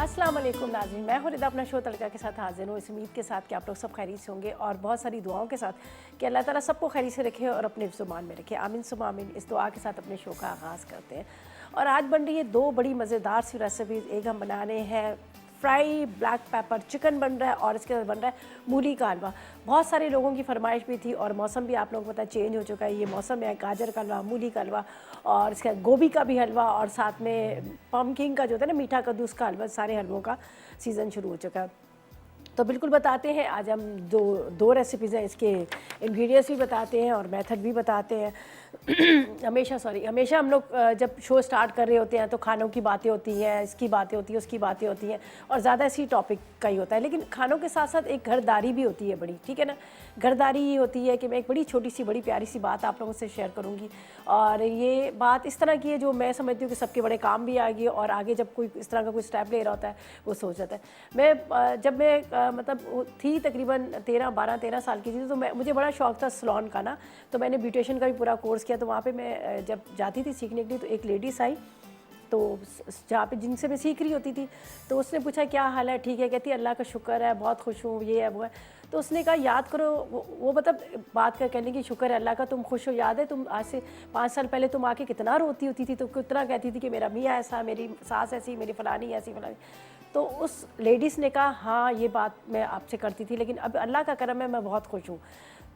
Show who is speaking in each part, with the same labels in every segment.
Speaker 1: अस्सलाम वालेकुम नाज़रीन, मैं हूं रिदा अपना शो तड़का के साथ हाजिर हूँ इस उम्मीद के साथ कि आप लोग सब खैरियत से होंगे और बहुत सारी दुआओं के साथ कि अल्लाह ताला सबको खैरियत से रखे और अपने ज़ुबान में रखे। आमीन सुम आमीन। इस दुआ के साथ अपने शो का आगाज़ करते हैं और आज बन रही है दो बड़ी मज़ेदार सी रेसिपीज़। एक हम बना रहे हैं फ्राई ब्लैक पेपर चिकन बन रहा है और इसके साथ बन रहा है मूली का हलवा। बहुत सारे लोगों की फरमाइश भी थी और मौसम भी आप लोगों को पता है चेंज हो चुका है। ये मौसम है गाजर का हलवा, मूली का हलवा और इसका गोभी का भी हलवा और साथ में पम्पकिन का जो होता है ना मीठा कद्दू, उसका हलवा। सारे हलवों का सीज़न शुरू हो चुका है। तो बिल्कुल बताते हैं आज हम दो रेसिपीज़ हैं, इसके इंग्रेडिएंट्स भी बताते हैं और मेथड भी बताते हैं। हमेशा हम लोग जब शो स्टार्ट कर रहे होते हैं तो खानों की बातें होती हैं, इसकी बातें होती हैं, उसकी बातें होती हैं और ज़्यादा इसी टॉपिक का ही होता है। लेकिन खानों के साथ साथ एक घरदारी भी होती है बड़ी, ठीक है ना। घरदारी ये होती है कि मैं एक बड़ी छोटी सी बड़ी प्यारी सी बात आप लोगों से शेयर करूँगी और ये बात इस तरह की है जो मैं समझती हूँ कि सबके बड़े काम भी आएगी और आगे जब कोई इस तरह का कोई स्टेप ले रहा होता है वो सोच जाता है। जब मैं मतलब थी तकरीबन 13 साल की थी तो मुझे बड़ा शौक़ था सलोन का ना, तो मैंने ब्यूटिशियन का भी पूरा कोर्स किया। तो वहाँ पे मैं जब जाती थी सीखने के लिए तो एक लेडीज़ आई तो जहाँ पे जिनसे मैं सीख रही होती थी तो उसने पूछा क्या हाल है, ठीक है, कहती अल्लाह का शुक्र है, बहुत खुश हूँ, ये है वो है। तो उसने कहा याद करो वो मतलब बात का कहने की शुक्र है अल्लाह का, तुम खुश हो, याद है तुम आज से 5 साल पहले तुम आके कितना रोती होती थी, तो कितना कहती थी कि मेरा मियाँ ऐसा, मेरी सास ऐसी, मेरी फ़लानी ऐसी फ़लानी। तो उस लेडीज़ ने कहा हाँ ये बात मैं आपसे करती थी लेकिन अब अल्लाह का करम है मैं बहुत खुश हूँ।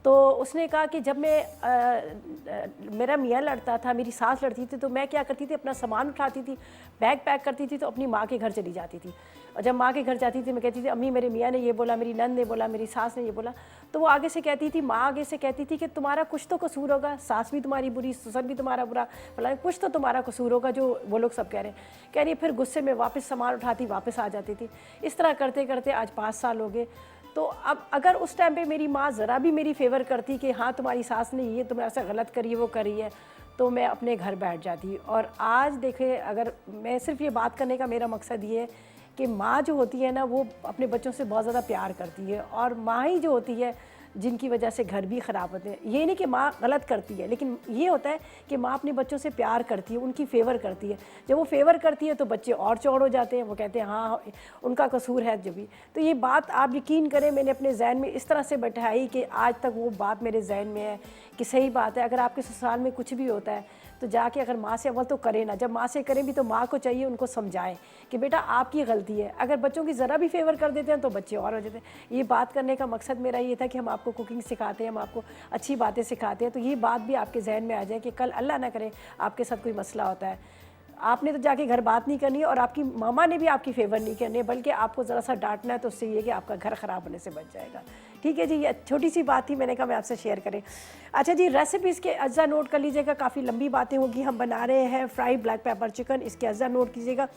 Speaker 1: तो उसने कहा कि जब मेरा मियाँ लड़ता था, मेरी सास लड़ती थी तो मैं क्या करती थी, अपना सामान उठाती थी, बैग पैक करती थी तो अपनी माँ के घर चली जाती थी। और जब माँ के घर जाती थी मैं कहती थी अम्मी मेरे मियाँ ने ये बोला, मेरी नंद ने बोला, मेरी सास ने ये बोला। तो वो आगे से कहती थी, माँ आगे से कहती थी कि तुम्हारा कुछ तो कसूर होगा, सास भी तुम्हारी बुरी, ससुर भी तुम्हारा बुरा, बोला कुछ तो तुम्हारा कसूर होगा जो वो लोग सब कह रहे हैं। कह रही फिर गुस्से में वापस सामान उठाती, वापस आ जाती थी। इस तरह करते करते आज 5 साल हो गए। तो अब अगर उस टाइम पे मेरी माँ ज़रा भी मेरी फेवर करती कि हाँ तुम्हारी सास ने ये तुम्हारे साथ गलत करी है, वो करी है, तो मैं अपने घर बैठ जाती। और आज देखें, अगर मैं सिर्फ ये बात करने का मेरा मकसद ये है कि माँ जो होती है ना वो अपने बच्चों से बहुत ज़्यादा प्यार करती है और माँ ही जो होती है जिनकी वजह से घर भी ख़राब होते हैं। ये नहीं कि माँ गलत करती है, लेकिन ये होता है कि माँ अपने बच्चों से प्यार करती है, उनकी फेवर करती है। जब वो फेवर करती है तो बच्चे और चौड़ हो जाते हैं, वो कहते हैं हाँ उनका कसूर है जब भी। तो ये बात आप यकीन करें मैंने अपने जहन में इस तरह से बैठाई कि आज तक वो बात मेरे जहन में है कि सही बात है। अगर आपके ससुराल में कुछ भी होता है तो जाके अगर माँ से अव्वल तो करें ना, जब माँ से करें भी तो माँ को चाहिए उनको समझाएं कि बेटा आपकी गलती है। अगर बच्चों की ज़रा भी फेवर कर देते हैं तो बच्चे और हो जाते हैं। ये बात करने का मकसद मेरा ये था कि हम आपको कुकिंग सिखाते हैं, हम आपको अच्छी बातें सिखाते हैं, तो ये बात भी आपके जहन में आ जाए कि कल अल्लाह ना करे आपके साथ कोई मसला होता है, आपने तो जाके घर बात नहीं करनी है और आपकी मामा ने भी आपकी फेवर नहीं करनी है, बल्कि आपको ज़रा सा डांटना है तो उससे ये कि आपका घर ख़राब होने से बच जाएगा। ठीक है जी, ये छोटी सी बात थी, मैंने कहा मैं आपसे शेयर करें। अच्छा जी, रेसिपीज़ के अज्जा नोट कर लीजिएगा, काफ़ी लंबी बातें होगी। हम बना रहे हैं फ्राई ब्लैक पेपर चिकन, इसके अज्जा नोट कीजिएगा।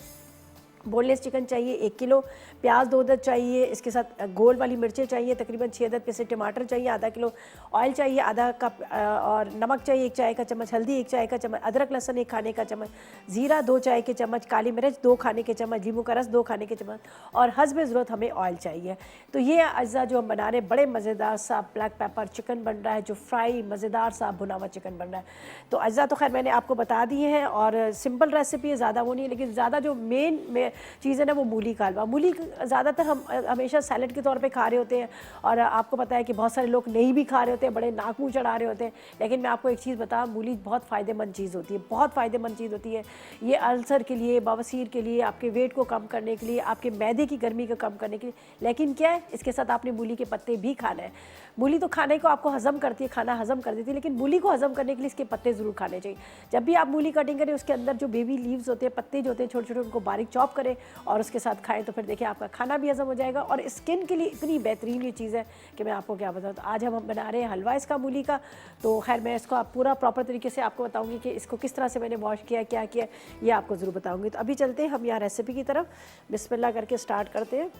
Speaker 1: बोनलेस चिकन चाहिए 1 किलो, प्याज 2 अदद चाहिए, इसके साथ गोल वाली मिर्चें चाहिए तकरीबन 6 अदद, पिसे टमाटर चाहिए आधा किलो, ऑयल चाहिए आधा कप और नमक चाहिए 1 चाय का चम्मच, हल्दी 1 चाय का चम्मच, अदरक लहसुन 1 खाने का चम्मच, ज़ीरा 2 चाय के चम्मच, काली मिर्च 2 खाने के चम्मच, नींबू का रस 2 खाने के चम्मच और हस्ब ज़रूरत हमें ऑयल चाहिए। तो ये अज्जा जो हम बना रहे हैं, बड़े मज़ेदार सा ब्लैक पेपर चिकन बन रहा है, जो फ्राई मज़ेदार सा भुना हुआ चिकन बन रहा है। तो अज्जा तो खैर मैंने आपको बता दिए हैं और सिंपल रेसिपी है, ज़्यादा वो नहीं है, लेकिन ज़्यादा जो मेन चीज़ है ना वो मूली का हलवा। मूली ज़्यादातर हम हमेशा सैलड के तौर पे खा रहे होते हैं और आपको पता है कि बहुत सारे लोग नहीं भी खा रहे होते हैं, बड़े नाक मुँह चढ़ा रहे होते हैं। लेकिन मैं आपको एक चीज़ बताऊँ, मूली बहुत फ़ायदेमंद चीज़ होती है, बहुत फ़ायदेमंद चीज़ होती है। ये अल्सर के लिए, बवासीर के लिए, आपके वेट को कम करने के लिए, आपके मैदे की गर्मी को कम करने के लिए। लेकिन क्या है, इसके साथ आपने मूली के पत्ते भी खाना है। मूली तो खाने को आपको हज़म करती है, खाना हज़म कर देती है, लेकिन मूली को हज़म करने के लिए इसके पत्ते ज़रूर खाने चाहिए। जब भी आप मूली कटिंग करें उसके अंदर जो बेबी लीव्स होते हैं, पत्ते जो होते हैं छोटे छोटे, उनको बारीक चॉप करें और उसके साथ खाएं तो फिर देखिए आपका खाना भी हज़म हो जाएगा और स्किन के लिए इतनी बेहतरीन ये चीज़ है कि मैं आपको क्या बताऊँ। तो आज हम बना रहे हैं हलवा इसका मूली का। तो खैर मैं इसको आप पूरा प्रॉपर तरीके से आपको बताऊँगी कि इसको किस तरह से मैंने वॉश किया, क्या किया, ये आपको ज़रूर बताऊँगी। तो अभी चलते हैं हम यहाँ रेसिपी की तरफ, बिस्मिल्लाह करके स्टार्ट करते हैं।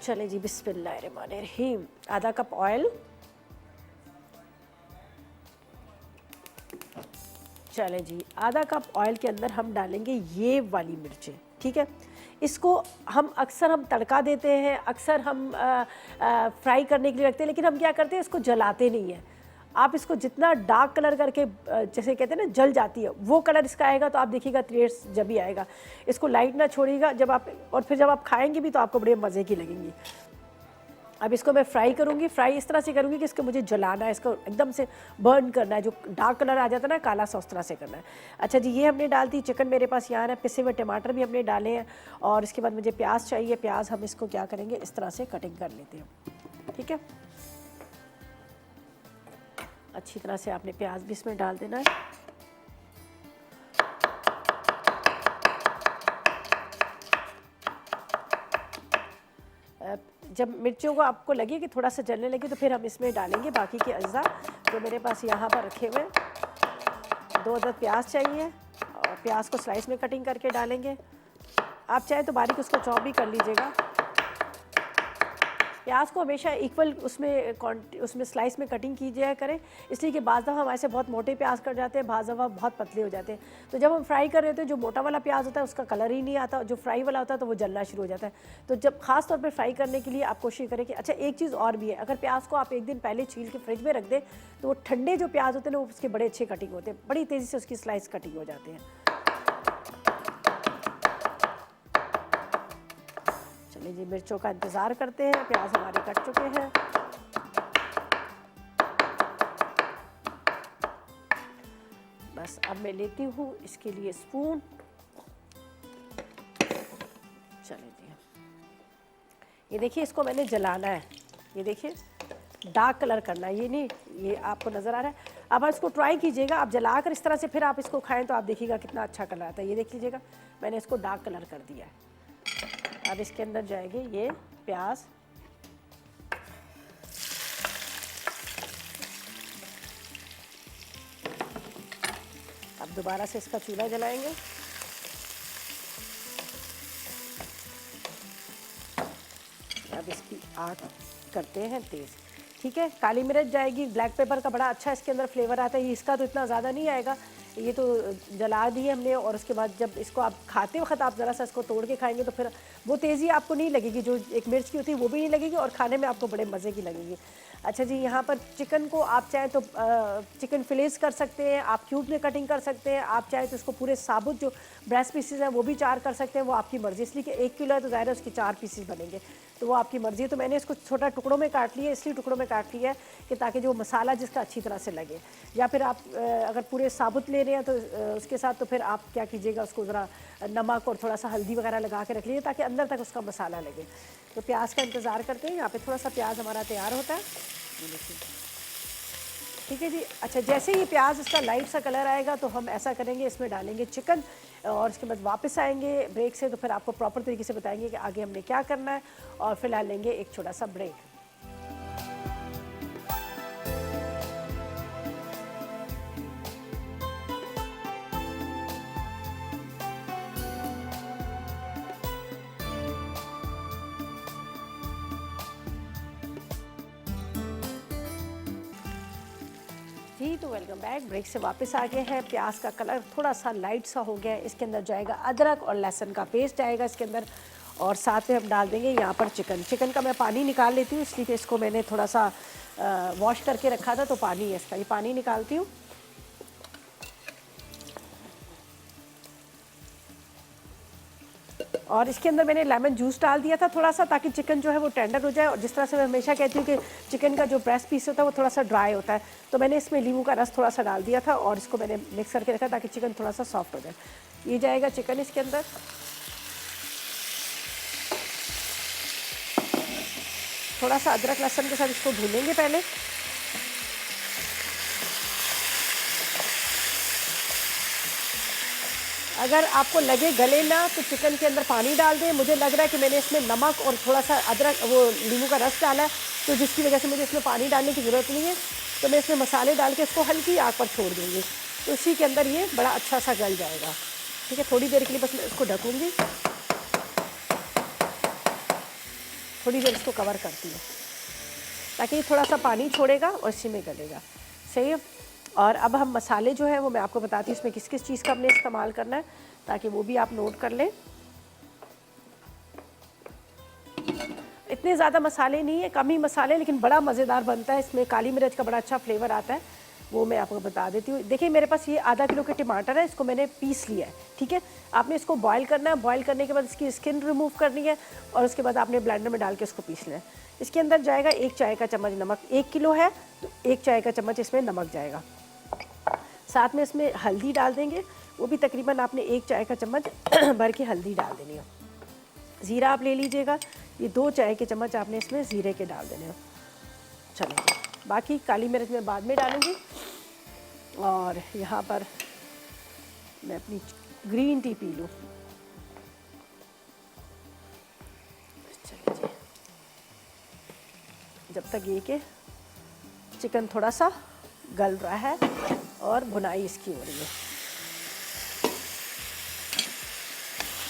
Speaker 1: चलें जी, बिस्मिल्लाहिर्रहमानिर्रहीम। आधा कप ऑयल, चलें जी, आधा कप ऑयल के अंदर हम डालेंगे ये वाली मिर्चें, ठीक है। इसको हम अक्सर तड़का देते हैं, अक्सर हम फ्राई करने के लिए रखते हैं, लेकिन हम क्या करते हैं इसको जलाते नहीं हैं। आप इसको जितना डार्क कलर करके जैसे कहते हैं ना जल जाती है, वो कलर इसका आएगा तो आप देखिएगा टेस्ट जब भी आएगा। इसको लाइट ना छोड़िएगा जब आप, और फिर जब आप खाएंगे भी तो आपको बड़े मज़े की लगेंगी। अब इसको मैं फ्राई करूँगी, फ्राई इस तरह से करूँगी कि इसको मुझे जलाना है, इसको एकदम से बर्न करना है, जो डार्क कलर आ जाता है ना काला सा, उस तरह से करना है। अच्छा जी, ये हमने डाल दी चिकन, मेरे पास यहाँ है, पिसे हुए टमाटर भी हमने डाले हैं, और इसके बाद मुझे प्याज चाहिए। प्याज हम इसको क्या करेंगे, इस तरह से कटिंग कर लेते हैं, ठीक है। अच्छी तरह से आपने प्याज भी इसमें डाल देना है। जब मिर्चों को आपको लगे कि थोड़ा सा जलने लगे तो फिर हम इसमें डालेंगे बाकी के अज्जा जो मेरे पास यहाँ पर रखे हुए हैं। 2 अदद प्याज चाहिए, और प्याज को स्लाइस में कटिंग करके डालेंगे। आप चाहे तो बारीक उसको चॉप भी कर लीजिएगा। प्याज को हमेशा इक्वल उसमें स्लाइस में कटिंग कीजिए करें, इसलिए कि बाज़ दफ़ा हमारे से बहुत मोटे प्याज कट जाते हैं, बाज़ दफ़ा बहुत पतले हो जाते हैं। तो जब हम फ्राई कर रहे होते हैं, जो मोटा वाला प्याज होता है उसका कलर ही नहीं आता, जो फ्राई वाला होता है तो वो जलना शुरू हो जाता है। तो जब खास तौर पे फ्राई करने के लिए आप कोशिश करें कि अच्छा, एक चीज़ और भी है, अगर प्याज को आप एक दिन पहले छील के फ्रिज में रख दें तो वो ठंडे जो प्याज होते हैं ना, वो उसके बड़े अच्छे कटिंग होते हैं, बड़ी तेज़ी से उसकी स्लाइस कटिंग हो जाते हैं। चलिए जी, मिर्चों का इंतज़ार करते हैं। प्याज हमारे कट चुके हैं। बस अब मैं लेती हूँ इसके लिए स्पून। चलिए जी, ये देखिए, इसको मैंने जलाना है, ये देखिए डार्क कलर करना है, ये नहीं, ये आपको नज़र आ रहा है। अब आप इसको ट्राई कीजिएगा, आप जलाकर इस तरह से फिर आप इसको खाएं तो आप देखिएगा कितना अच्छा कलर आता है। ये देख लीजिएगा, मैंने इसको डार्क कलर कर दिया है। अब इसके अंदर जाएंगे ये प्याज, अब दोबारा से इसका चूल्हा जलाएंगे। अब इसकी आग करते हैं तेज़, ठीक है। काली मिर्च जाएगी, ब्लैक पेपर का बड़ा अच्छा इसके अंदर फ्लेवर आता है, इसका तो इतना ज़्यादा नहीं आएगा, ये तो जला दिए हमने। और उसके बाद जब इसको आप खाते वक्त आप ज़रा सा इसको तोड़ के खाएंगे तो फिर वो तेज़ी आपको नहीं लगेगी, जो एक मिर्च की होती है वो भी नहीं लगेगी, और खाने में आपको बड़े मज़े की लगेगी। अच्छा जी, यहाँ पर चिकन को आप चाहे तो चिकन फिलेस कर सकते हैं, आप क्यूब में कटिंग कर सकते हैं, आप चाहे तो इसको पूरे साबुत जो ब्रेस्ट पीसेस हैं वो भी 4 कर सकते हैं, वो आपकी मर्ज़ी। इसलिए कि 1 किलो है तो ज़ाहिर है उसके 4 पीसेस बनेंगे, तो वो आपकी मर्ज़ी है। तो मैंने इसको छोटा टुकड़ों में काट लिया, इसलिए टुकड़ों में काट लिया है कि ताकि जो मसाला जिसका अच्छी तरह से लगे। या फिर आप अगर पूरे साबुत ले रहे हैं तो उसके साथ तो फिर आप क्या कीजिएगा, उसको ज़रा नमक और थोड़ा सा हल्दी वगैरह लगा के रख लीजिए ताकि अंदर तक उसका मसाला लगे। तो प्याज का इंतज़ार करते हैं, यहाँ पे थोड़ा सा प्याज हमारा तैयार होता है, ठीक है जी। अच्छा, जैसे ही प्याज इसका लाइट सा कलर आएगा तो हम ऐसा करेंगे, इसमें डालेंगे चिकन, और उसके बाद वापस आएंगे ब्रेक से, तो फिर आपको प्रॉपर तरीके से बताएंगे कि आगे हमने क्या करना है। और फिलहाल लेंगे एक छोटा सा ब्रेक। जी, तो वेलकम बैक। ब्रेक से वापस आ गए हैं। प्याज का कलर थोड़ा सा लाइट सा हो गया है, इसके अंदर जाएगा अदरक और लहसुन का पेस्ट जाएगा इसके अंदर, और साथ में हम डाल देंगे यहाँ पर चिकन का मैं पानी निकाल लेती हूँ, इसलिए कि इसको मैंने थोड़ा सा वॉश करके रखा था, तो पानी है इसका, ये पानी निकालती हूँ। और इसके अंदर मैंने लेमन जूस डाल दिया था थोड़ा सा, ताकि चिकन जो है वो टेंडर हो जाए। और जिस तरह से मैं हमेशा कहती हूँ कि चिकन का जो ब्रेस्ट पीस होता है वो थोड़ा सा ड्राई होता है, तो मैंने इसमें नींबू का रस थोड़ा सा डाल दिया था, और इसको मैंने मिक्स करके रखा ताकि चिकन थोड़ा सा सॉफ्ट हो जाए। ये जाएगा चिकन इसके अंदर, थोड़ा सा अदरक लहसुन के साथ इसको भूनेंगे पहले। अगर आपको लगे गले ना तो चिकन के अंदर पानी डाल दें। मुझे लग रहा है कि मैंने इसमें नमक और थोड़ा सा अदरक वो नींबू का रस डाला है, तो जिसकी वजह से मुझे इसमें पानी डालने की ज़रूरत नहीं है। तो मैं इसमें मसाले डाल के इसको हल्की आग पर छोड़ दूँगी, तो इसी के अंदर ये बड़ा अच्छा सा गल जाएगा। ठीक है, थोड़ी देर के लिए बस मैं इसको ढकूँगी, थोड़ी देर इसको कवर करती हूँ ताकि ये थोड़ा सा पानी छोड़ेगा और इसी में गलेगा। सही है। और अब हम मसाले जो है वो मैं आपको बताती हूँ इसमें किस किस चीज़ का हमने इस्तेमाल करना है, ताकि वो भी आप नोट कर लें। इतने ज़्यादा मसाले नहीं है, कम ही मसाले, लेकिन बड़ा मज़ेदार बनता है। इसमें काली मिर्च का बड़ा अच्छा फ्लेवर आता है, वो मैं आपको बता देती हूँ। देखिए मेरे पास ये आधा किलो के टमाटर है, इसको मैंने पीस लिया है, ठीक है। आपने इसको बॉईल करना है, बॉईल करने के बाद इसकी स्किन रिमूव करनी है और उसके बाद आपने ब्लेंडर में डाल के इसको पीस लेना है। इसके अंदर जाएगा 1 चाय का चम्मच नमक, 1 किलो है तो 1 चाय का चम्मच इसमें नमक जाएगा। साथ में इसमें हल्दी डाल देंगे, वो भी तकरीबन आपने 1 चाय का चम्मच भर के हल्दी डाल देनी है। ज़ीरा आप ले लीजिएगा, ये 2 चाय के चम्मच आपने इसमें ज़ीरे के डाल देने हैं। चलिए, बाकी काली मिर्च मैं बाद में डालूँगी। और यहाँ पर मैं अपनी ग्रीन टी पी लूँ। चलिए जी, जब तक ये कि चिकन थोड़ा सा गल रहा है और भुनाई इसकी हो रही है,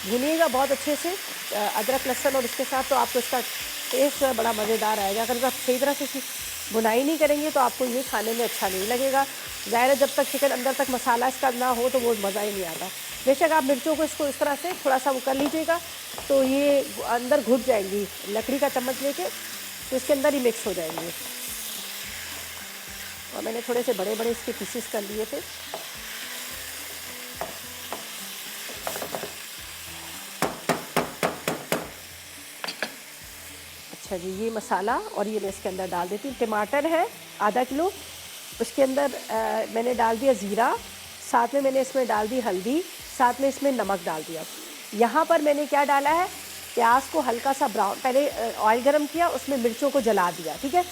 Speaker 1: भुनिएगा बहुत अच्छे से अदरक लहसुन और इसके साथ, तो आपको इसका टेस्ट बड़ा मज़ेदार आएगा। अगर आप सही तरह से इसकी भुनाई नहीं करेंगे तो आपको ये खाने में अच्छा नहीं लगेगा। ज़ाहिर है, जब तक चिकन अंदर तक मसाला इसका ना हो तो वो मज़ा ही नहीं आता। बेशक आप मिर्चों को इसको इस तरह से थोड़ा सा वो कर लीजिएगा तो ये अंदर घुट जाएंगी, लकड़ी का चम्मच लेके तो इसके अंदर ही मिक्स हो जाएंगी। और मैंने थोड़े से बड़े बड़े इसके पीसेस कर लिए थे। अच्छा जी, ये मसाला और ये मैं इसके अंदर डाल देती हूँ। टमाटर है आधा किलो, उसके अंदर मैंने डाल दिया ज़ीरा, साथ में मैंने इसमें डाल दी हल्दी, साथ में इसमें नमक डाल दिया। यहाँ पर मैंने क्या डाला है, प्याज को हल्का सा ब्राउन, पहले ऑयल गरम किया, उसमें मिर्चों को जला दिया, ठीक है।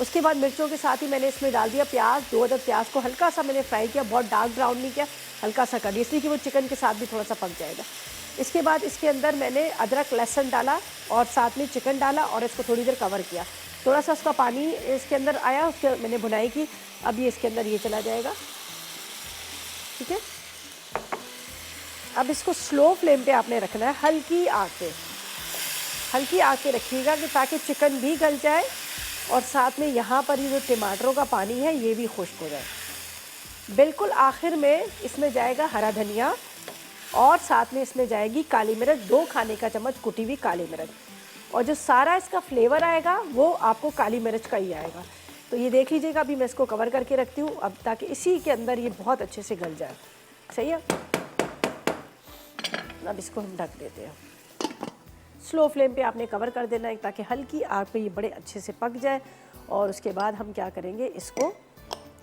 Speaker 1: उसके बाद मिर्चों के साथ ही मैंने इसमें डाल दिया प्याज, 2 अदद प्याज को हल्का सा मैंने फ्राई किया, बहुत डार्क ब्राउन नहीं किया, हल्का सा कर दिया, इसलिए कि वो चिकन के साथ भी थोड़ा सा पक जाएगा। इसके बाद इसके अंदर मैंने अदरक लहसुन डाला और साथ में चिकन डाला और इसको थोड़ी देर कवर किया। थोड़ा सा उसका पानी इसके अंदर आया, उसके मैंने भुनाई की, अब ये इसके अंदर ये चला जाएगा, ठीक है। अब इसको स्लो फ्लेम पे आपने रखना है, हल्की आँच पे, हल्की आँच पे रखिएगा कि ताकि चिकन भी गल जाए और साथ में यहाँ पर ये जो टमाटरों का पानी है ये भी खुश्क हो जाए। बिल्कुल आखिर में इसमें जाएगा हरा धनिया और साथ में इसमें जाएगी काली मिर्च, 2 खाने का चम्मच कुटी हुई काली मिर्च, और जो सारा इसका फ्लेवर आएगा वो आपको काली मिर्च का ही आएगा। तो ये देख लीजिएगा, अभी मैं इसको कवर करके रखती हूँ अब, ताकि इसी के अंदर ये बहुत अच्छे से गल जाए। सही है, अब इसको हम ढक देते हैं। स्लो फ्लेम पे आपने कवर कर देना है ताकि हल्की आग पे ये बड़े अच्छे से पक जाए। और उसके बाद हम क्या करेंगे, इसको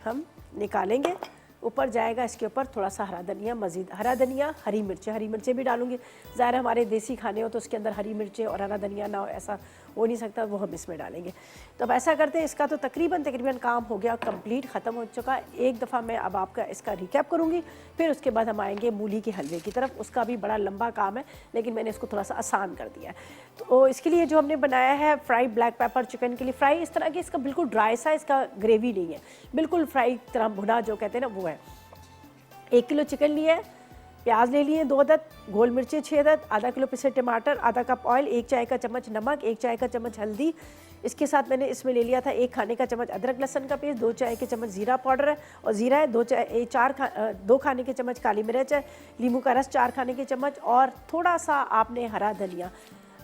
Speaker 1: हम निकालेंगे। ऊपर जाएगा इसके ऊपर थोड़ा सा हरा धनिया, मज़ीद हरा धनिया, हरी मिर्चें भी डालूंगी। ज़ाहिर हमारे देसी खाने हो तो उसके अंदर हरी मिर्चें और हरा धनिया ना हो, ऐसा हो नहीं सकता, वो हम इसमें डालेंगे। तो अब ऐसा करते हैं, इसका तो तकरीबन काम हो गया, कंप्लीट ख़त्म हो चुका। एक दफ़ा मैं अब आपका इसका रिकैप करूँगी, फिर उसके बाद हम आएंगे मूली के हलवे की तरफ। उसका भी बड़ा लंबा काम है, लेकिन मैंने इसको थोड़ा सा आसान कर दिया है। तो इसके लिए जो हमने बनाया है फ्राई ब्लैक पेपर चिकन के लिए, फ्राई इस तरह की, इसका बिल्कुल ड्राई सा, इसका ग्रेवी नहीं है, बिल्कुल फ्राई तरह भुना जो कहते हैं ना, वो है। 1 किलो चिकन लिया है, प्याज ले लिए 2 अदद, गोल मिर्चें 6 अदद, आधा किलो पिसे टमाटर, आधा कप ऑयल, 1 चाय का चम्मच नमक, 1 चाय का चम्मच हल्दी। इसके साथ मैंने इसमें ले लिया था 1 खाने का चम्मच अदरक लहसुन का पेस्ट, 2 चाय के चम्मच जीरा पाउडर है और जीरा है, 2 खाने के चम्मच काली मिर्च है, नींबू का रस 4 खाने के चम्मच, और थोड़ा सा आपने हरा धनिया,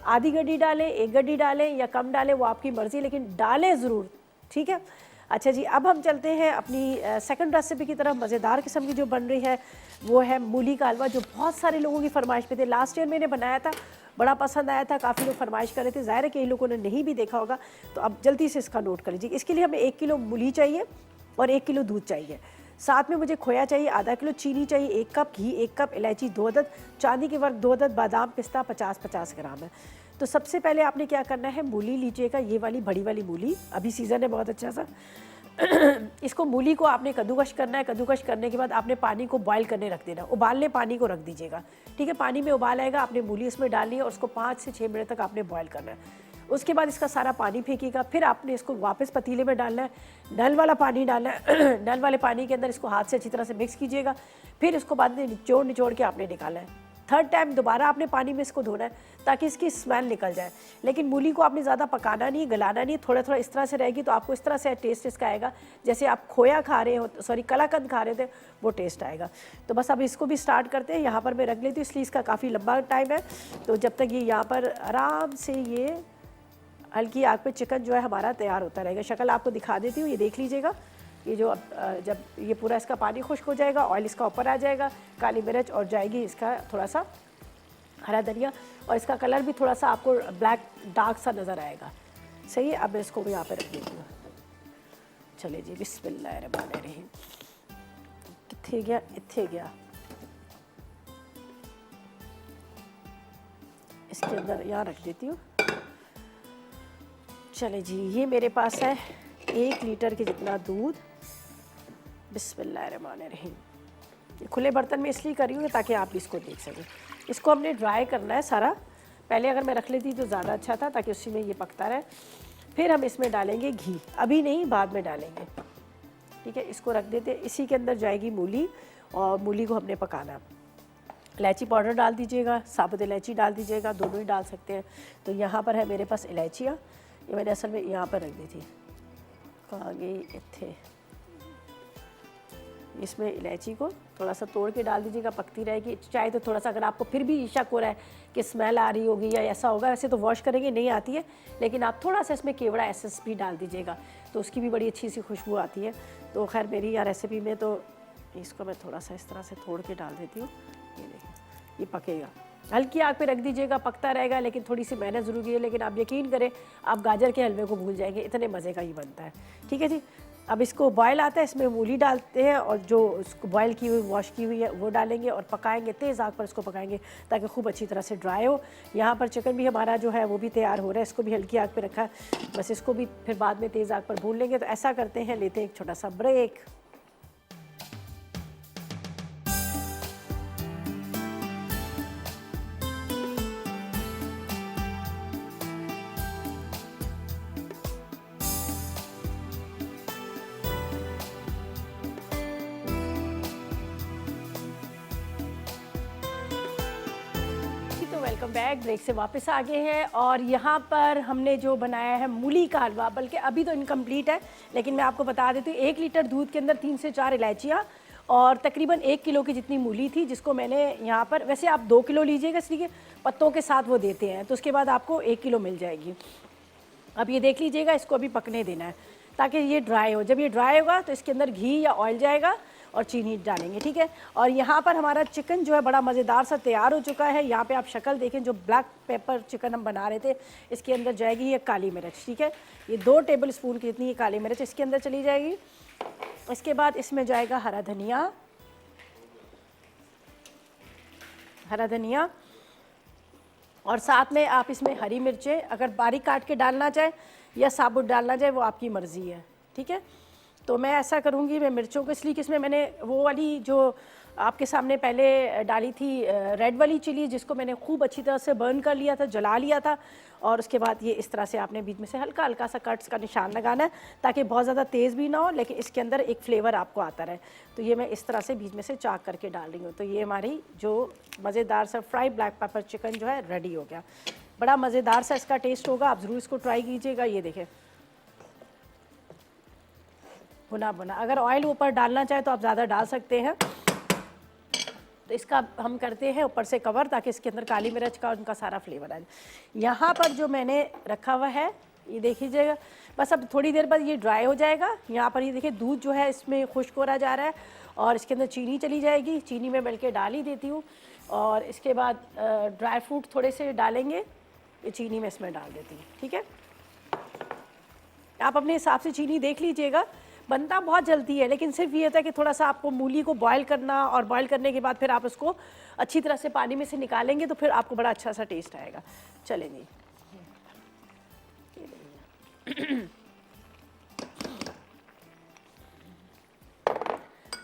Speaker 1: आधी गड्डी डालें, 1 गड्डी डालें या कम डालें, वो आपकी मर्ज़ी, लेकिन डालें ज़रूर, ठीक है। अच्छा जी, अब हम चलते हैं अपनी सेकंड रेसिपी की तरफ। मज़ेदार किस्म की जो बन रही है वो है मूली का हलवा, जो बहुत सारे लोगों की फरमाइश पे थे। लास्ट ईयर मैंने बनाया था, बड़ा पसंद आया था, काफ़ी लोग फरमाइश कर रहे थे। ज़ाहिर है कई लोगों ने नहीं भी देखा होगा, तो अब जल्दी से इसका नोट कर लीजिए। इसके लिए हमें 1 किलो मूली चाहिए और 1 किलो दूध चाहिए। साथ में मुझे खोया चाहिए आधा किलो, चीनी चाहिए 1 कप, घी 1 कप, इलायची 2 अदद, चांदी के वर्क 2 अदद, बादाम पिस्ता 50-50 ग्राम है। तो सबसे पहले आपने क्या करना है, मूली लीजिएगा, ये वाली बड़ी वाली मूली, अभी सीज़न है बहुत अच्छा सा। इसको मूली को आपने कद्दूकश करना है। कद्दूकश करने के बाद आपने पानी को बॉईल करने रख देना, उबालने पानी को रख दीजिएगा, ठीक है। पानी में उबाल आएगा, आपने मूली इसमें डालनी है और उसको 5 से 6 मिनट तक आपने बॉईल करना है। उसके बाद इसका सारा पानी फेंकिएगा, फिर आपने इसको वापस पतीले में डालना है, नल वाला पानी डालना है। नल वाले पानी के अंदर इसको हाथ से अच्छी तरह से मिक्स कीजिएगा, फिर इसको बाद में निचोड़ के आपने निकालना है। 3rd टाइम दोबारा आपने पानी में इसको धोना है ताकि इसकी स्मेल निकल जाए। लेकिन मूली को आपने ज़्यादा पकाना नहीं, गलाना नहीं, थोड़ा थोड़ा इस तरह से रहेगी तो आपको इस तरह से टेस्ट इसका आएगा जैसे आप खोया खा रहे हो, सॉरी कलाकंद खा रहे थे, वो टेस्ट आएगा। तो बस अब इसको भी स्टार्ट करते हैं। यहाँ पर मैं रख लेती हूँ, इसलिए इसका काफ़ी लंबा टाइम है। तो जब तक ये यहाँ पर आराम से ये हल्की आग पे चिकन जो है हमारा तैयार होता रहेगा। शक्ल आपको दिखा देती हूँ, ये देख लीजिएगा। ये जो जब ये पूरा इसका पानी खुश्क हो जाएगा, ऑयल इसका ऊपर आ जाएगा, काली मिर्च और जाएगी इसका थोड़ा सा हरा धनिया, और इसका कलर भी थोड़ा सा आपको ब्लैक डार्क सा नज़र आएगा। सही है, अब मैं इसको भी यहाँ पे रख देती हूँ। चले जी, बिस्मिल्लाहिर्रहमानिर्रहीम। कित्थे गया, इत्थे गया। इसके अंदर यहाँ रख देती हूँ। चले जी, ये मेरे पास है 1 लीटर के जितना दूध। बिस्मिल्लाहिर्रहमानिर्रहीम। ये खुले बर्तन में इसलिए कर रही हूँ ताकि आप भी इसको देख सकें। इसको हमने ड्राई करना है सारा। पहले अगर मैं रख लेती तो ज़्यादा अच्छा था, ताकि उसी में ये पकता रहे। फिर हम इसमें डालेंगे घी, अभी नहीं, बाद में डालेंगे। ठीक है, इसको रख देते। इसी के अंदर जाएगी मूली, और मूली को हमने पकाना। इलायची पाउडर डाल दीजिएगा, साबुत इलायची डाल दीजिएगा, दोनों ही डाल सकते हैं। तो यहाँ पर है मेरे पास इलायचियाँ, ये मैंने असल में यहाँ पर रख दी थी। कहाँ गई, इत्थे। इसमें इलायची को थोड़ा सा तोड़ के डाल दीजिएगा, पकती रहेगी। चाहे तो थोड़ा सा, अगर आपको फिर भी शक हो रहा है कि स्मेल आ रही होगी या ऐसा होगा, वैसे तो वॉश करेंगे नहीं आती है, लेकिन आप थोड़ा सा इसमें केवड़ा एसेंस भी डाल दीजिएगा, तो उसकी भी बड़ी अच्छी सी खुशबू आती है। तो खैर मेरी यहाँ रेसिपी में तो इसको मैं थोड़ा सा इस तरह से तोड़ के डाल देती हूँ। ये देखिए, ये पकेगा, हल्की आग पे रख दीजिएगा, पकता रहेगा, लेकिन थोड़ी सी मेहनत ज़रूरी है। लेकिन आप यकीन करें, आप गाजर के हलवे को भूल जाएंगे, इतने मज़े का ही बनता है। ठीक है जी, अब इसको बॉयल आता है, इसमें मूली डालते हैं, और जो उसको बॉयल की हुई, वॉश की हुई है, वो डालेंगे और पकाएंगे। तेज़ आग पर इसको पकाएंगे ताकि खूब अच्छी तरह से ड्राई हो। यहाँ पर चिकन भी हमारा जो है वो भी तैयार हो रहा है, इसको भी हल्की आग पे रखा है। बस इसको भी फिर बाद में तेज़ आग पर भून लेंगे। तो ऐसा करते हैं, लेते हैं एक छोटा सा ब्रेक। वेलकम बैक, ब्रेक से वापस आ गए हैं। और यहाँ पर हमने जो बनाया है मूली का हलवा, बल्कि अभी तो इनकम्प्लीट है, लेकिन मैं आपको बता देती हूँ। 1 लीटर दूध के अंदर 3 से 4 इलायचियाँ और तकरीबन 1 किलो की जितनी मूली थी, जिसको मैंने यहाँ पर, वैसे आप 2 किलो लीजिएगा, इसलिए पत्तों के साथ वो देते हैं, तो उसके बाद आपको 1 किलो मिल जाएगी। अब ये देख लीजिएगा, इसको अभी पकने देना है ताकि ये ड्राई हो। जब ये ड्राई होगा तो इसके अंदर घी या ऑयल जाएगा और चीनी डालेंगे। ठीक है, और यहाँ पर हमारा चिकन जो है बड़ा मज़ेदार सा तैयार हो चुका है। यहाँ पे आप शक्ल देखें, जो ब्लैक पेपर चिकन हम बना रहे थे, इसके अंदर जाएगी ये काली मिर्च। ठीक है, ये 2 टेबल स्पून की जितनी ये काली मिर्च इसके अंदर चली जाएगी। इसके बाद इसमें जाएगा हरा धनिया, और साथ में आप इसमें हरी मिर्चें अगर बारीक काट के डालना चाहें या साबुत डालना चाहे, वो आपकी मर्ज़ी है। ठीक है, तो मैं ऐसा करूँगी, मैं मिर्चों को, इसलिए कि इसमें मैंने वो वाली जो आपके सामने पहले डाली थी रेड वाली चिली, जिसको मैंने खूब अच्छी तरह से बर्न कर लिया था, जला लिया था, और उसके बाद ये इस तरह से आपने बीच में से हल्का हल्का सा कट्स का निशान लगाना है, ताकि बहुत ज़्यादा तेज़ भी ना हो, लेकिन इसके अंदर एक फ्लेवर आपको आता रहे। तो ये मैं इस तरह से बीच में से चाक करके डाल रही हूँ। तो ये हमारी जो मज़ेदार सा फ्राई ब्लैक पेपर चिकन जो है रेडी हो गया। बड़ा मज़ेदार सा इसका टेस्ट होगा, आप ज़रूर इसको ट्राई कीजिएगा। ये देखें, भुना अगर ऑयल ऊपर डालना चाहे तो आप ज़्यादा डाल सकते हैं। तो इसका हम करते हैं ऊपर से कवर, ताकि इसके अंदर काली मिर्च का उनका सारा फ्लेवर आ जाए। यहाँ पर जो मैंने रखा हुआ है, ये देख लीजिएगा, बस अब थोड़ी देर बाद ये ड्राई हो जाएगा। यहाँ पर ये देखिए, दूध जो है इसमें खुश्क हो रहा जा रहा है, और इसके अंदर चीनी चली जाएगी। चीनी में मिल के डाल ही देती हूँ, और इसके बाद ड्राई फ्रूट थोड़े से डालेंगे, ये चीनी में इसमें डाल देती हूँ। ठीक है, आप अपने हिसाब से चीनी देख लीजिएगा। बनता बहुत जल्दी है, लेकिन सिर्फ ये होता है कि थोड़ा सा आपको मूली को बॉयल करना, और बॉयल करने के बाद फिर आप उसको अच्छी तरह से पानी में से निकालेंगे, तो फिर आपको बड़ा अच्छा सा टेस्ट आएगा। चलें जी,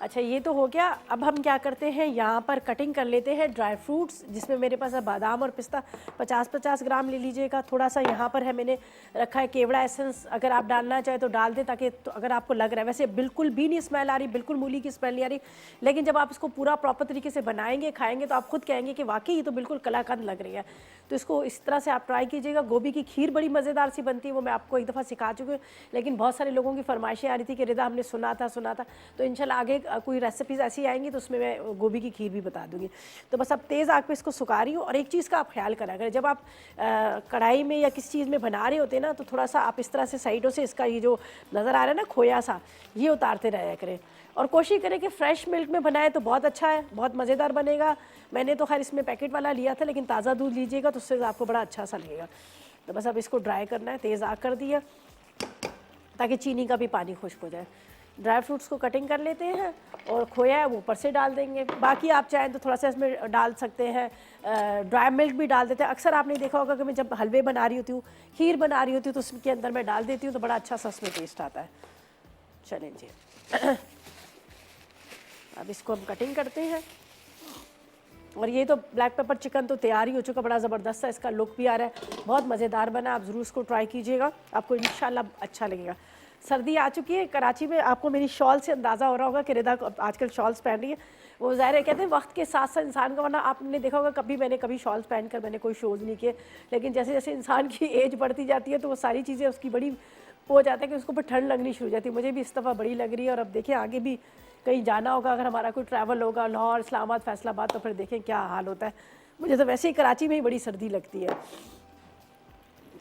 Speaker 1: अच्छा ये तो हो गया। अब हम क्या करते हैं, यहाँ पर कटिंग कर लेते हैं ड्राई फ्रूट्स, जिसमें मेरे पास है बादाम और पिस्ता। 50-50 ग्राम ले लीजिएगा। थोड़ा सा यहाँ पर है मैंने रखा है केवड़ा एसेंस, अगर आप डालना चाहे तो डाल दें, ताकि तो अगर आपको लग रहा है, वैसे बिल्कुल भी नहीं स्मेल आ रही, बिल्कुल मूली की स्मेल नहीं आ रही, लेकिन जब आप इसको पूरा प्रॉपर तरीके से बनाएंगे, खाएंगे, तो आप खुद कहेंगे कि वाकई ये तो बिल्कुल कलाकंद लग रही है। तो इसको इस तरह से आप ट्राई कीजिएगा। गोभी की खीर बड़ी मज़ेदार सी बनती है, वो मैं आपको एक दफ़ा सिखा चुकी हूँ, लेकिन बहुत सारे लोगों की फरमाइशें आ रही थी कि रिदा हमने सुना था, तो इंशाल्लाह आगे कोई रेसिपीज़ ऐसी आएंगी तो उसमें मैं गोभी की खीर भी बता दूँगी। तो बस अब तेज़ आग पे इसको सुखा रही हूँ। और एक चीज़ का आप ख्याल करा करें, जब आप कढ़ाई में या किसी चीज़ में बना रहे होते हैं ना, तो थोड़ा सा आप इस तरह से साइडों से इसका ये जो नज़र आ रहा है ना खोया सा, ये उतारते रहा करें। और कोशिश करें कि फ़्रेश मिल्क में बनाए तो बहुत अच्छा है, बहुत मज़ेदार बनेगा। मैंने तो खैर इसमें पैकेट वाला लिया था, लेकिन ताज़ा दूध लीजिएगा तो उससे आपको बड़ा अच्छा सा लगेगा। तो बस अब इसको ड्राई करना है, तेज़ आग कर दिया ताकि चीनी का भी पानी खुश्क हो जाए। ड्राई फ्रूट्स को कटिंग कर लेते हैं और खोया है वो ऊपर से डाल देंगे। बाकी आप चाहें तो थोड़ा सा इसमें डाल सकते हैं, ड्राई मिल्क भी डाल देते हैं। अक्सर आपने देखा होगा कि मैं जब हलवे बना रही होती हूँ, खीर बना रही होती हूँ, तो उसके अंदर मैं डाल देती हूँ, तो बड़ा अच्छा सा उसमें टेस्ट आता है। चलें जी अब इसको हम कटिंग करते हैं। और ये तो ब्लैक पेपर चिकन तो तैयार ही हो चुका, बड़ा ज़बरदस्त सा इसका लुक भी आ रहा है, बहुत मज़ेदार बना। आप ज़रूर इसको ट्राई कीजिएगा, आपको इंशाल्लाह अच्छा लगेगा। सर्दी आ चुकी है कराची में, आपको मेरी शॉल से अंदाज़ा हो रहा होगा कि रिदा आजकल शॉल्स पहन रही है। वो ज़ाहिर है, कहते हैं वक्त के साथ साथ इंसान का, वरना आपने देखा होगा मैंने कभी शॉल्स पहन कर मैंने कोई शोज़ नहीं किए, लेकिन जैसे जैसे इंसान की एज बढ़ती जाती है तो वो सारी चीज़ें उसकी बड़ी हो जाता है कि उसको ऊपर ठंड लगनी शुरू हो जाती है। मुझे भी इस दफ़ा बड़ी लग रही है। और अब देखिए आगे भी कहीं जाना होगा, अगर हमारा कोई ट्रैवल होगा लाहौर, इस्लामाबाद, फैसलाबाद, तो फिर देखें क्या हाल होता है। मुझे तो वैसे ही कराची में ही बड़ी सर्दी लगती है।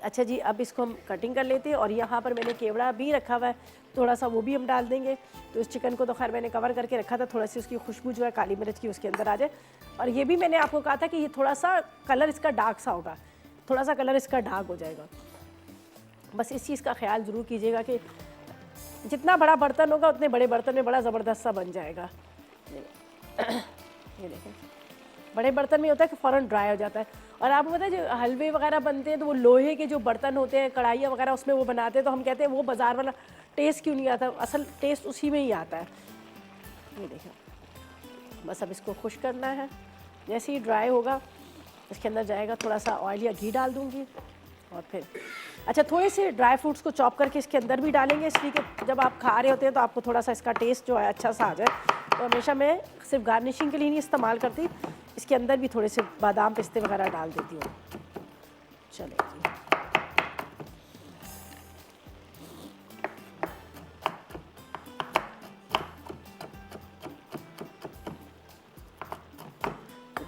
Speaker 1: अच्छा जी, अब इसको हम कटिंग कर लेते हैं। और यहाँ पर मैंने केवड़ा भी रखा हुआ है, थोड़ा सा वो भी हम डाल देंगे। तो इस चिकन को तो खैर मैंने कवर करके रखा था, थोड़ा सी उसकी खुशबू जो है काली मिर्च की उसके अंदर आ जाए। और ये भी मैंने आपको कहा था कि ये थोड़ा सा कलर इसका डार्क सा होगा, थोड़ा सा कलर इसका डार्क हो जाएगा। बस इस चीज़ का ख्याल ज़रूर कीजिएगा कि जितना बड़ा बर्तन होगा उतने बड़े बर्तन में बड़ा ज़बरदस्त सा बन जाएगा। ये देखें, बड़े बर्तन में होता है कि फ़ौरन ड्राई हो जाता है। और आपको पता है जो हलवे वगैरह बनते हैं तो वो लोहे के जो बर्तन होते हैं, कढ़ाइयाँ वगैरह, उसमें वो बनाते हैं, तो हम कहते हैं वो बाज़ार वाला टेस्ट क्यों नहीं आता, असल टेस्ट उसी में ही आता है। ये देखें, बस अब इसको खुश करना है। जैसे ही ड्राई होगा इसके अंदर जाएगा थोड़ा सा ऑयल या घी डाल दूँगी। और फिर अच्छा, थोड़े से ड्राई फ्रूट्स को चॉप करके इसके अंदर भी डालेंगे, इसलिए कि जब आप खा रहे होते हैं तो आपको थोड़ा सा इसका टेस्ट जो है अच्छा सा आ जाए। तो हमेशा मैं सिर्फ गार्निशिंग के लिए नहीं इस्तेमाल करती, इसके अंदर भी थोड़े से बादाम पिस्ते वगैरह डाल देती हूँ। चलें जी,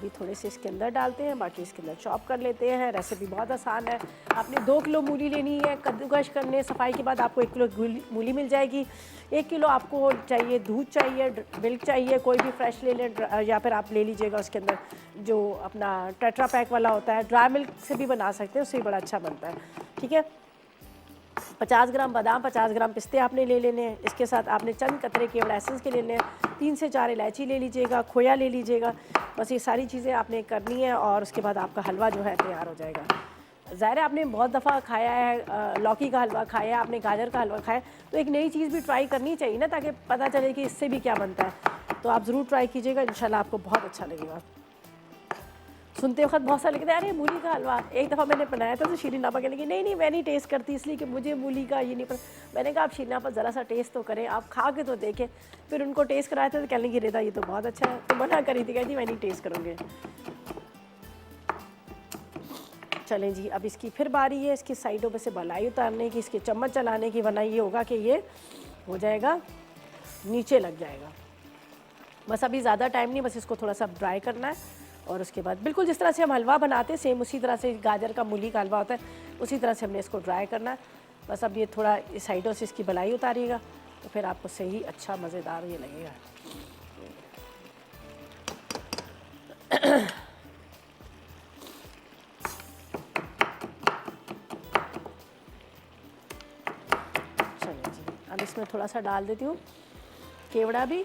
Speaker 1: भी थोड़े से इसके अंदर डालते हैं, बाकी इसके अंदर चॉप कर लेते हैं। रेसिपी बहुत आसान है। आपने 2 किलो मूली लेनी है, कद्दूकश करने सफाई के बाद आपको 1 किलो मूली मिल जाएगी। 1 किलो आपको चाहिए दूध, चाहिए मिल्क चाहिए, कोई भी फ्रेश ले लें, या फिर आप ले लीजिएगा उसके अंदर जो अपना टेट्रा पैक वाला होता है। ड्राई मिल्क से भी बना सकते हैं, उससे भी बड़ा अच्छा बनता है। ठीक है, 50 ग्राम बादाम, 50 ग्राम पिस्ते आपने ले लेने हैं। इसके साथ आपने चंद कतरे केवड़ा एसेंस के लेने हैं। 3 से 4 इलायची ले लीजिएगा, खोया ले लीजिएगा। बस ये सारी चीज़ें आपने करनी है और उसके बाद आपका हलवा जो है तैयार हो जाएगा। ज़ाहिर है आपने बहुत दफ़ा खाया है, लौकी का हलवा खाया है, आपने गाजर का हलवा खाया है, तो एक नई चीज़ भी ट्राई करनी चाहिए ना, ताकि पता चले कि इससे भी क्या बनता है। तो आप ज़रूर ट्राई कीजिएगा, इंशाल्लाह आपको बहुत अच्छा लगेगा। सुनते वक्त बहुत सारे लगता है अरे मूली का हलवा। एक दफ़ा मैंने बनाया था तो शीरीन आपा कहने लगी नहीं मैं नहीं टेस्ट करती, इसलिए कि मुझे मूली का ये नहीं पता। मैंने कहा आप शीरीन आपा ज़रा सा टेस्ट तो करें, आप खा के तो देखें। फिर उनको टेस्ट कराया था तो कहने लगी रिदा ये तो बहुत अच्छा है, तो मना करी थी, कहती मैं नहीं टेस्ट करूँगी। चलें जी, अब इसकी फिर बारी है इसकी साइडों पे से बलाई उतारने की, इसके चम्मच चलाने की, वरना ये होगा कि ये हो जाएगा नीचे लग जाएगा। बस अभी ज़्यादा टाइम नहीं, बस इसको थोड़ा सा ड्राई करना है। और उसके बाद बिल्कुल जिस तरह से हम हलवा बनाते हैं सेम उसी तरह से गाजर का मूली का हलवा होता है, उसी तरह से हमने इसको ड्राई करना है। बस अब ये थोड़ा इस साइडों से इसकी बलाई उतारिएगा तो फिर आपको सही अच्छा मज़ेदार ये लगेगा। चलिए जी, अब इसमें थोड़ा सा डाल देती हूँ केवड़ा भी,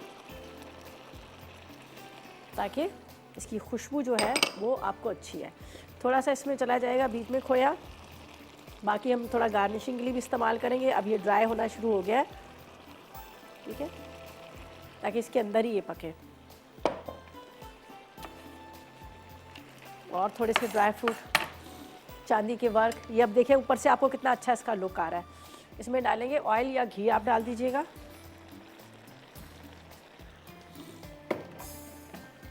Speaker 1: ताकि इसकी खुशबू जो है वो आपको अच्छी है। थोड़ा सा इसमें चला जाएगा बीच में खोया, बाकी हम थोड़ा गार्निशिंग के लिए भी इस्तेमाल करेंगे। अब ये ड्राई होना शुरू हो गया है, ठीक है, ताकि इसके अंदर ही ये पके। और थोड़े से ड्राई फ्रूट, चांदी के वर्क, ये अब देखिए ऊपर से आपको कितना अच्छा इसका लुक आ रहा है। इसमें डालेंगे ऑयल या घी, आप डाल दीजिएगा।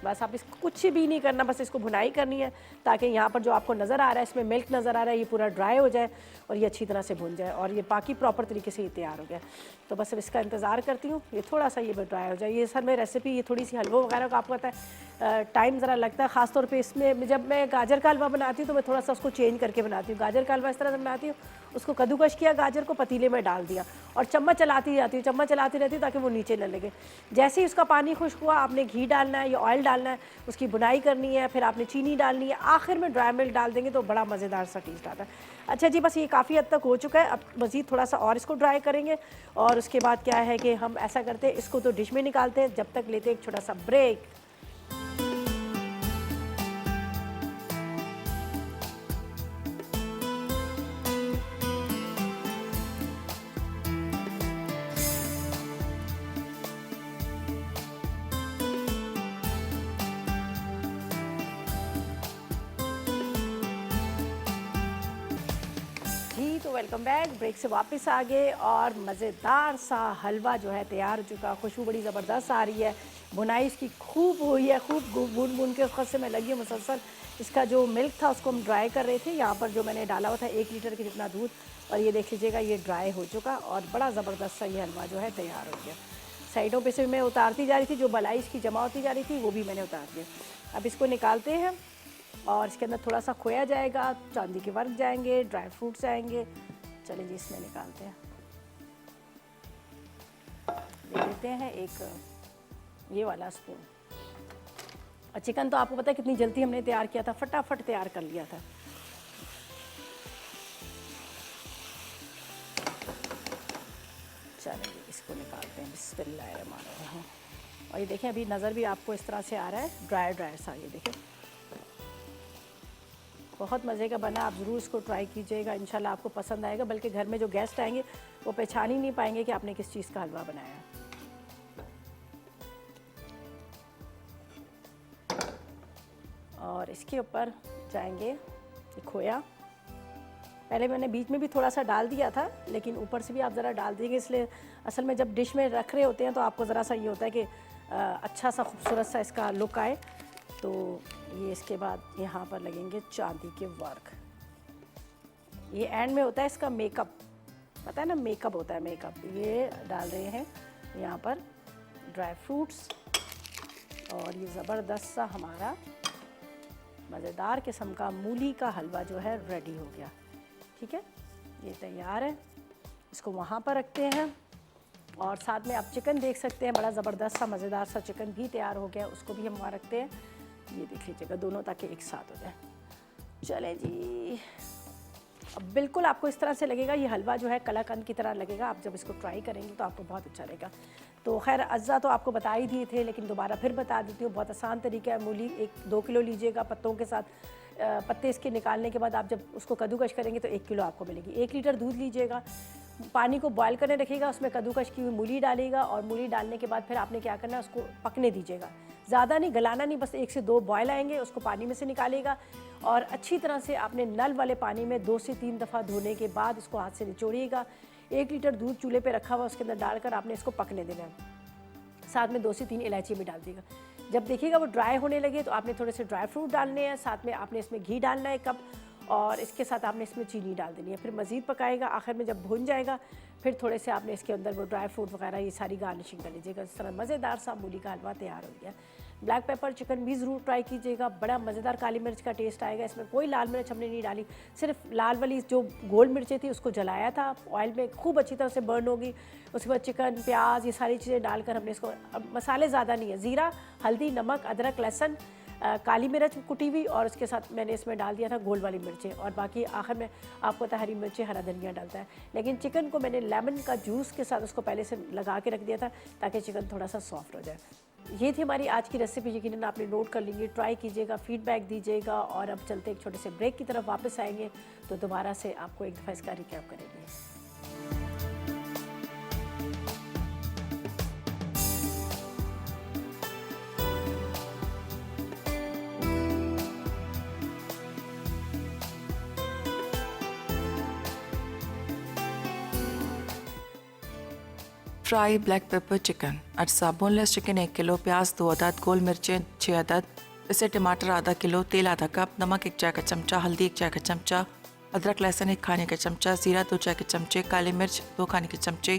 Speaker 1: बस आप इसको कुछ भी नहीं करना, बस इसको भुनाई करनी है ताकि यहाँ पर जो आपको नज़र आ रहा है, इसमें मिल्क नज़र आ रहा है, ये पूरा ड्राई हो जाए और ये अच्छी तरह से भुन जाए और ये बाकी प्रॉपर तरीके से ये तैयार हो गया। तो बस अब इसका इंतज़ार करती हूँ, ये थोड़ा सा ये ड्राई हो जाए। ये सर मैं रेसिपी, ये थोड़ी सी हलवा वगैरह का आपको पता है टाइम ज़रा लगता है, ख़ासतौर पे इसमें जब मैं गाजर का हलवा बनाती हूँ तो मैं थोड़ा सा उसको चेंज करके बनाती हूँ। गाजर का हलवा इस तरह से बनाती हूँ, उसको कद्दूकश किया, गाजर को पतीले में डाल दिया और चम्मच चलाती जाती हूँ, चम्मच चलाती रहती हूँ ताकि वो नीचे न लगे। जैसे ही उसका पानी खुश्क हुआ, आपने घी डालना है या ऑयल डालना है, उसकी बुनाई करनी है, फिर आपने चीनी डालनी है, आखिर में ड्राई मिल्क डाल देंगे तो बड़ा मज़ेदार सा टेस्ट आता है। अच्छा जी, बस ये काफ़ी हद तक हो चुका है। अब मज़ीद थोड़ा सा और इसको ड्राई करेंगे और उसके बाद क्या है कि हम ऐसा करते हैं, इसको तो डिश में निकालते हैं, जब तक लेते हैं एक छोटा सा ब्रेक। जी तो वेलकम बैक, ब्रेक से वापस आ गए और मज़ेदार सा हलवा जो है तैयार हो चुका। खुशबू बड़ी ज़बरदस्त आ रही है, बुनाई इसकी खूब हुई है, खूब बुन बुन के उससे मैं लगी हूँ मुसलसल। इसका जो मिल्क था उसको हम ड्राई कर रहे थे, यहाँ पर जो मैंने डाला हुआ था 1 लीटर के जितना दूध, और ये देख लीजिएगा ये ड्राई हो चुका और बड़ा ज़बरदस्त सा ये हलवा जो है तैयार हो गया। साइडों पे से मैं उतारती जा रही थी, जो बलाई इसकी जमा होती जा रही थी वो भी मैंने उतार दिया। अब इसको निकालते हैं और इसके अंदर थोड़ा सा खोया जाएगा, चांदी के वर्क जाएंगे, ड्राई फ्रूट्स जाएंगे। चलिए जी इसमें निकालते हैं, दे देते हैं एक ये वाला स्पून। और चिकन तो आपको पता है कितनी जल्दी हमने तैयार किया था, फटाफट तैयार कर लिया था। चलिए इसको निकालते हैं, बिस्मिल्लाहिर्रहमानिर्रहीम। और ये देखें अभी नज़र भी आपको इस तरह से आ रहा है, ड्राई ड्राई सा। ये देखें बहुत मज़े का बना, आप ज़रूर इसको ट्राई कीजिएगा, इंशाल्लाह आपको पसंद आएगा। बल्कि घर में जो गेस्ट आएंगे वो पहचान ही नहीं पाएंगे कि आपने किस चीज़ का हलवा बनाया है। और इसके ऊपर जाएंगे खोया। पहले मैंने बीच में भी थोड़ा सा डाल दिया था, लेकिन ऊपर से भी आप ज़रा डाल देंगे, इसलिए असल में जब डिश में रख रहे होते हैं तो आपको ज़रा सा ये होता है कि अच्छा सा खूबसूरत सा इसका लुक आए। तो ये इसके बाद यहाँ पर लगेंगे चांदी के वर्क। ये एंड में होता है इसका मेकअप, पता है ना, मेकअप होता है, मेकअप। ये डाल रहे हैं यहाँ पर ड्राई फ्रूट्स और ये ज़बरदस्त सा हमारा मज़ेदार किस्म का मूली का हलवा जो है रेडी हो गया। ठीक है, ये तैयार है, इसको वहाँ पर रखते हैं। और साथ में आप चिकन देख सकते हैं, बड़ा ज़बरदस्त सा मज़ेदार सा चिकन भी तैयार हो गया, उसको भी हम वहाँ रखते हैं। ये देख लीजिएगा दोनों ताकि एक साथ हो जाए। चले जी, अब बिल्कुल आपको इस तरह से लगेगा, ये हलवा जो है कलाकंद की तरह लगेगा। आप जब इसको ट्राई करेंगे तो आपको बहुत अच्छा लगेगा। तो खैर अज्जा तो आपको बता ही दिए थे, लेकिन दोबारा फिर बता देती हूँ। बहुत आसान तरीका है। मूली 1-2 किलो लीजिएगा पत्तों के साथ। पत्ते इसके निकालने के बाद आप जब उसको कद्दूकश करेंगे तो 1 किलो आपको मिलेगी। 1 लीटर दूध लीजिएगा, पानी को बॉयल करने रखिएगा, उसमें कद्दूकश की हुई मूली डालिएगा और मूली डालने के बाद फिर आपने क्या करना है, उसको पकने दीजिएगा। ज़्यादा नहीं, गलाना नहीं, बस 1 से 2 बॉयल आएंगे, उसको पानी में से निकालिएगा और अच्छी तरह से आपने नल वाले पानी में 2 से 3 दफ़ा धोने के बाद इसको हाथ से निचोड़िएगा। 1 लीटर दूध चूल्हे पे रखा हुआ उसके अंदर डालकर आपने इसको पकने देना है। साथ में 2 से 3 इलायची भी डाल दीजिएगा। जब देखिएगा वो ड्राई होने लगे तो आपने थोड़े से ड्राई फ्रूट डालने हैं, साथ में आपने इसमें घी डालना है 1 कप और इसके साथ आपने इसमें चीनी डाल देनी है। फिर मज़ीद पकाएगा, आखिर में जब भुन जाएगा फिर थोड़े से आपने इसके अंदर वो ड्राई फ्रूट वगैरह ये सारी गार्निशिंग कर लीजिएगा। इस तरह मज़ेदार सा मूली का हलवा तैयार हो गया। ब्लैक पेपर चिकन भी ज़रूर ट्राई कीजिएगा, बड़ा मज़ेदार काली मिर्च का टेस्ट आएगा। इसमें कोई लाल मिर्च हमने नहीं डाली, सिर्फ लाल वाली जो गोल मिर्चें थी उसको जलाया था ऑयल में, खूब अच्छी तरह से बर्न होगी। उसके बाद चिकन, प्याज, ये सारी चीज़ें डालकर हमने इसको, मसाले ज़्यादा नहीं है, ज़ीरा, हल्दी, नमक, अदरक, लहसुन, काली मिर्च कुटी हुई और उसके साथ मैंने इसमें डाल दिया था गोल वाली मिर्चें और बाकी आखिर में आपको पता है हरी मिर्चें, हरा धनिया डालता है। लेकिन चिकन को मैंने लेमन का जूस के साथ उसको पहले से लगा के रख दिया था ताकि चिकन थोड़ा सा सॉफ्ट हो जाए। ये थी हमारी आज की रेसिपी, यकीनन आपने नोट कर लीजिए, ट्राई कीजिएगा, फीडबैक दीजिएगा। और अब चलते एक छोटे से ब्रेक की तरफ वापस आएंगे तो दोबारा से आपको एक दफ़ा इसका रिकैप करेंगे।
Speaker 2: Fry black pepper chicken. अज्जा बोनलेस चिकन 1 किलो, प्याज 2 अदद, गोल मिर्चें 6 अदद, इससे टमाटर आधा किलो, तेल आधा कप, नमक 1 चाय का चमचा, हल्दी 1 चाय का चमचा, अदरक लहसुन 1 खाने का चमचा, जीरा 2 चाय के चमचे, काली मिर्च 2 खाने के चमचे,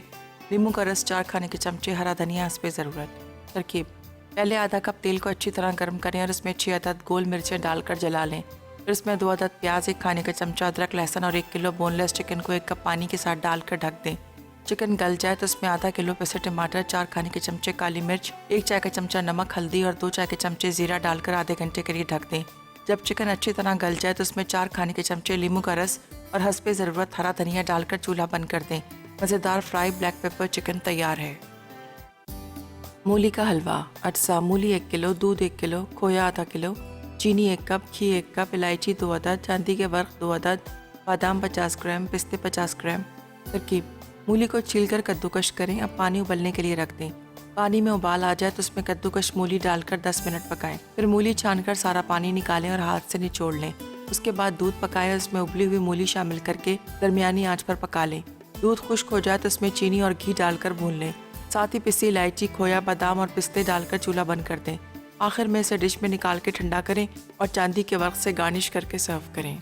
Speaker 2: नींबू का रस 4 खाने के चमचे, हरा धनिया इस पे ज़रूरत। तरकीब: पहले आधा कप तेल को अच्छी तरह गर्म करें और इसमें 6 अदद गोल मिर्चें डालकर जला लें। फिर इसमें 2 अदद प्याज, 1 खाने का चमचा अदरक लहसुन और 1 किलो बोनलेस चिकन को 1 कप पानी के साथ डालकर ढक दें। चिकन गल जाए तो इसमें आधा किलो पिसे टमाटर, 4 खाने के चमचे काली मिर्च, 1 चाय का चमचा नमक, हल्दी और 2 चाय के चमचे जीरा डालकर आधे घंटे के लिए ढक दें। जब चिकन अच्छी तरह गल जाए तो उसमें 4 खाने के चमचे नींबू का रस और हस्बे ज़रूरत हरा धनिया डालकर चूल्हा बंद कर दें। मज़ेदार फ्राई ब्लैक पेपर चिकन तैयार है। मूली का हलवा। अज्जा मूली 1 किलो, दूध 1 किलो, खोया आधा किलो, चीनी 1 कप, घी 1 कप, इलायची 2 अदद, चांदी के वर्क 2 अदद, बादाम 50 ग्राम, पिस्ते 50 ग्राम। तरकीब: मूली को छीलकर कद्दूकश करें। अब पानी उबलने के लिए रख दें। पानी में उबाल आ जाए तो उसमें कद्दूकश मूली डालकर 10 मिनट पकाएं। फिर मूली छानकर सारा पानी निकालें और हाथ से निचोड़ लें। उसके बाद दूध पकाएं और उसमें उबली हुई मूली शामिल करके दरमियानी आंच पर पका लें। दूध खुश्क हो जाए तो उसमें चीनी और घी डालकर भून लें। साथ ही पिसी इलायची, खोया, बादाम और पिस्ते डालकर चूल्हा बंद कर दें। आखिर में इसे डिश में निकाल के ठंडा करें और चांदी के वर्क से गार्निश करके सर्व करें।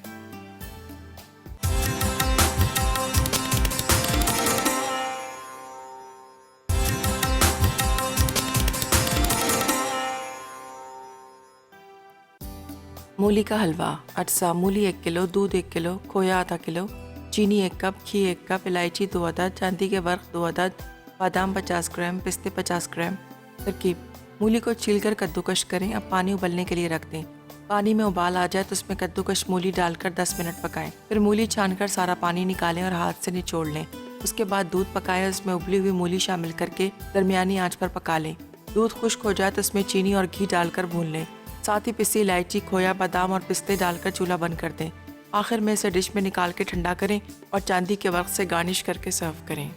Speaker 2: मूली का हलवा। अज्जा मूली 1 किलो, दूध 1 किलो, खोया आधा किलो, चीनी 1 कप, घी 1 कप, इलायची 2 अदद, चांदी के वर्क 2 अदद, बादाम 50 ग्राम, पिस्ते 50 ग्राम। तरकीब: मूली को छीलकर कद्दूकश करें। अब पानी उबलने के लिए रख दें। पानी में उबाल आ जाए तो उसमें कद्दूकश मूली डालकर 10 मिनट पकाएं। फिर मूली छानकर सारा पानी निकालें और हाथ से निचोड़ लें। उसके बाद दूध पकाएं और इसमें उबली हुई मूली शामिल करके दरमियानी आंच पर पका लें। दूध खुश्क हो जाए तो उसमें चीनी और घी डालकर भून लें। साथ ही पिसी इलायची, खोया, बादाम और पिस्ते डालकर चूल्हा बंद कर दें। आखिर में इसे डिश में निकाल के ठंडा करें और चांदी के वर्क से गार्निश करके सर्व करें।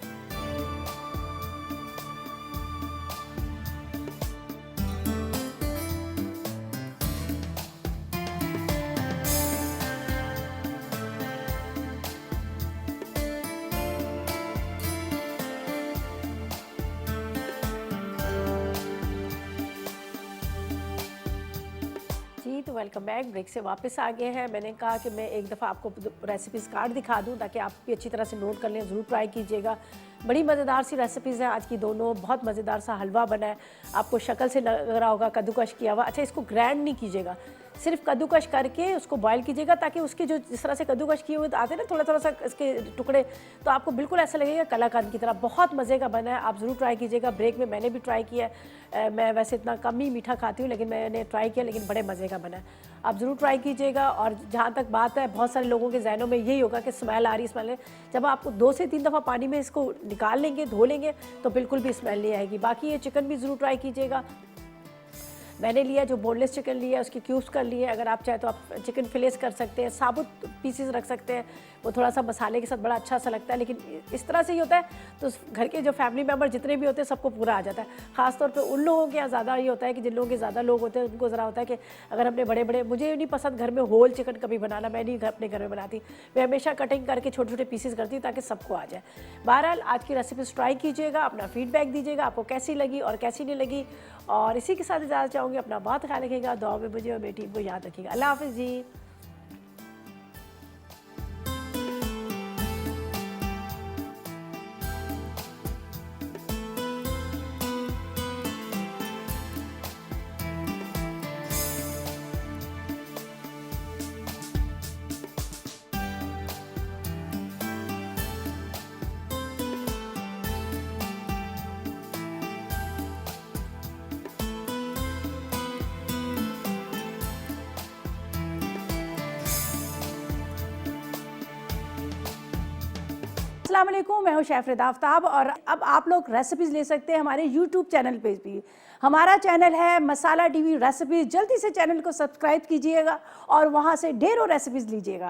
Speaker 1: जी तो वेलकम बैक। ब्रेक से वापस आ गए हैं। मैंने कहा कि मैं एक दफ़ा आपको रेसिपीज़ कार्ड दिखा दूं ताकि आप भी अच्छी तरह से नोट कर लें, ज़रूर ट्राई कीजिएगा। बड़ी मज़ेदार सी रेसिपीज़ हैं आज की दोनों। बहुत मज़ेदार सा हलवा बना है, आपको शक्ल से लग रहा होगा कद्दूकश किया हुआ। अच्छा, इसको ग्राइंड नहीं कीजिएगा, सिर्फ कद्दूकश करके उसको बॉयल कीजिएगा ताकि उसके जो जिस तरह से कद्दूकश किए हुए आते हैं ना थोड़ा थोड़ा सा इसके टुकड़े, तो आपको बिल्कुल ऐसा लगेगा कलाकंद की तरह। बहुत मज़े का बना है, आप ज़रूर ट्राई कीजिएगा। ब्रेक में मैंने भी ट्राई किया है। मैं वैसे इतना कम ही मीठा खाती हूँ लेकिन मैंने ट्राई किया, लेकिन बड़े मज़े का बना है। आप ज़रूर ट्राई कीजिएगा। और जहाँ तक बात है, बहुत सारे लोगों के जहनों में यही होगा कि स्मेल आ रही, स्मेल। जब आपको 2 से 3 दफ़ा पानी में इसको निकाल लेंगे, धो लेंगे, तो बिल्कुल भी स्मेल नहीं आएगी। बाकी ये चिकन भी ज़रूर ट्राई कीजिएगा। मैंने लिया जो बोनलेस चिकन लिया है, उसके क्यूब्स कर लिए। अगर आप चाहे तो आप चिकन फिलेस कर सकते हैं, साबुत पीसेस रख सकते हैं, वो थोड़ा सा मसाले के साथ बड़ा अच्छा सा लगता है। लेकिन इस तरह से ही होता है तो घर के जो फैमिली मेम्बर जितने भी होते हैं सबको पूरा आ जाता है। ख़ासतौर पे उन लोगों के यहाँ ज़्यादा ये होता है कि जिन लोगों के ज़्यादा लोग होते हैं उनको ज़रा होता है कि अगर हमने बड़े बड़े, मुझे नहीं पसंद घर में होल चिकन कभी बनाना, मैं नहीं अपने घर में बनाती। मैं हमेशा कटिंग करके छोटे छोटे पीसेस करती हूँ ताकि सबको आ जाए। बहरहाल आज की रेसिपीज़ ट्राई कीजिएगा, अपना फीडबैक दीजिएगा आपको कैसी लगी और कैसी नहीं लगी। और इसी के साथ इजाज़त चाहूँगी। अपना बहुत ख्याल रखिएगा, दुआ में मुझे और मेरी टीम को याद रखिएगा। अल्लाह हाफ़िज़ जी। अस्सलाम वालेकुम, मैं हूँ शेफ़ रिदा आफ्ताब। और अब आप लोग रेसिपीज़ ले सकते हैं हमारे यूट्यूब चैनल पे भी। हमारा चैनल है मसाला टीवी रेसिपीज़। जल्दी से चैनल को सब्सक्राइब कीजिएगा और वहाँ से ढेरों रेसिपीज़ लीजिएगा।